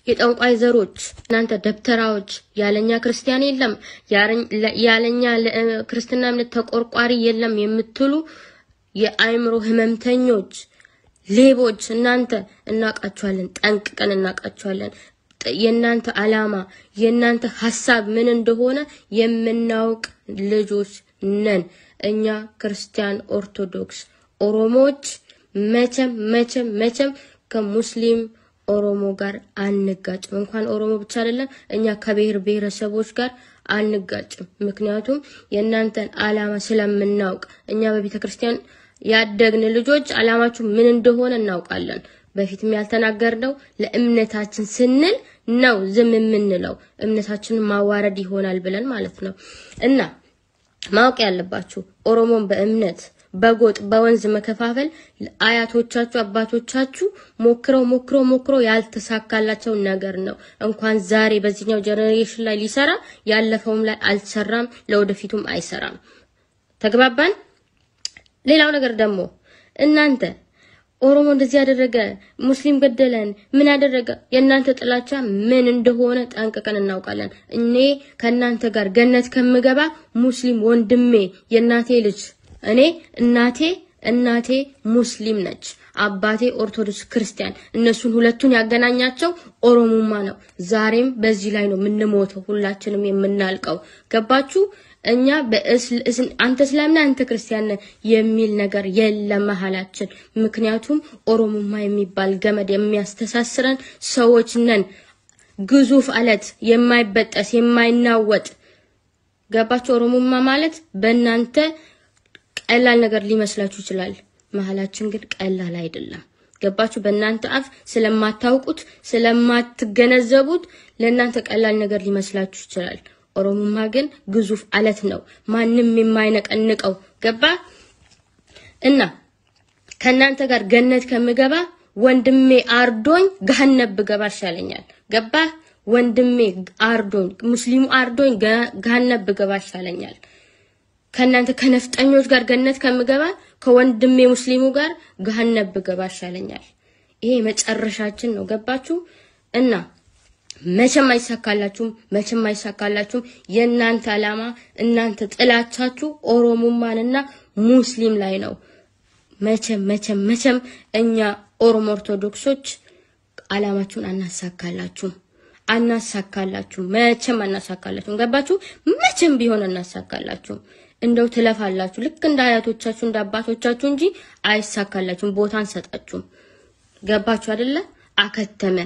የጠንቋይ ዘሮች እናንተ ደብተራዎች ያለኛ ክርስቲያን የለም ያለኛ ክርስትና እምነት ተቆርቋሪ የለም የምትሉ የአይምሮ ህመምተኞች ሌቦች እናንተ እናቃችኋለን ጠንቅቀን እናቃችኋለን የናንተ አላማ የናንተ ሐሳብ ምን እንደሆነ የምናውቅ ልጆች ነን እኛ ክርስቲያን ኦርቶዶክስ ኦሮሞዎች መቼም ከሙስሊም ኦሮሞ ጋር አንጋጭም እንኳን ኦሮሞ ብቻ አይደለም እኛ ከብሔር ብሔረሰቦች ጋር አንጋጭም ምክንያቱም የናንተን አላማ ስለምናውቅ እኛ በቤተክርስቲያን ያደግን ልጆች አላማችሁ ምን እንደሆነ እናውቃለን በፊትም ያልተናገርነው ለእምነታችን ስንል ነው ዝም የምንለው እምነታችንን ማዋረድ ይሆናል ብለን ማለት ነው እና ማወቅ ያለባችሁ ኦሮሞን በእምነት በጎጥ በወንዝ መከፋፈል አያቶቻችሁ አባቶቻችሁ ሞክረው ያልተሳካላቸው ነገር ነው እንኳን ዛሬ በዚህኛው ጀነሬሽን ላይ ሊሰራ ያለፈውም ላይ አልሰራም ለወደፊቱም አይሰራም ተግባባን ሌላው ነገር ደግሞ እናንተ ኦሮሞ እንደዚህ ያደረገ ሙስሊም ገደለን ምን ያደረገ የናንተ ጥላቻ ምን እንደሆነ ጠንቅቀን እናውቃለን እኔ ከናንተ ጋር ገነት ከምገባ ሙስሊም ወንድሜ የናቴ ልጅ እኔ እናቴ ሙስሊም ነች አባቴ ኦርቶዶክስ ክርስቲያን እነሱን ሁለቱን ያገናኛቸው ኦሮሞማ ነው ዛሬም በዚህ ላይ ነው ምንሞተው ሁላችንም የምናልቀው ገባችሁ እኛ አንተ እስላምና አንተ ክርስቲያን የሚል ነገር የለም መሐላችን ምክንያቱም ኦሮሞማ የሚባል ገመድ የሚያስተሳስረን ሰዎች ነን ግዙፍ አለት የማይበጠስ የማይናወጥ ገባችሁ ኦሮሞማ ማለት በእናንተ ቀላል ነገር ሊመስላችሁ ይችላል መሐላችን ግን ቀላል አይደለም ገባችሁ በእናንተ አፍ ስለማታውቁት ስለማትገነዘቡት ለእናንተ ቀላል ነገር ሊመስላችሁ ይችላል ኦሮሞማ ግን ግዙፍ አለት ነው ማንንም የማይነቀንቀው ገባ እና ከናንተ ጋር ገነት ከምገባ ወንድሜ አርዶኝ ገሃነብ ገባ ይሻለኛል ገባ ወንድሜ አርዶኝ ሙስሊሙ አርዶኝ ገሃነብ ገባ ይሻለኛል ከናንተ ከነፍጠኞች ጋር ገነት ከምገባ ከወንድሜ ሙስሊሙ ጋር ገሃነብ ገባ ይሻለኛል ይሄ መጨረሻችን ነው ገባችሁ እና መቼም አይሳካላችሁም የናንተ አላማ እናንተ ጥላቻችሁ ኦሮሞማንና ሙስሊም ላይ ነው መቼም እኛ ኦሮሞ ኦርቶዶክሶች አላማችሁን አናሳካላችሁ መቼም አናሳካላችሁ ገባችሁ መቼም ቢሆን አናሳካላችሁ እንደው ትለፋላችሁ ልክ እንደ አያቶቻችሁ እንደ አባቶቻችሁ እንጂ አይሳካላችሁም ቦታን ሰጣችሁ ገባችሁ አይደለ አከተመ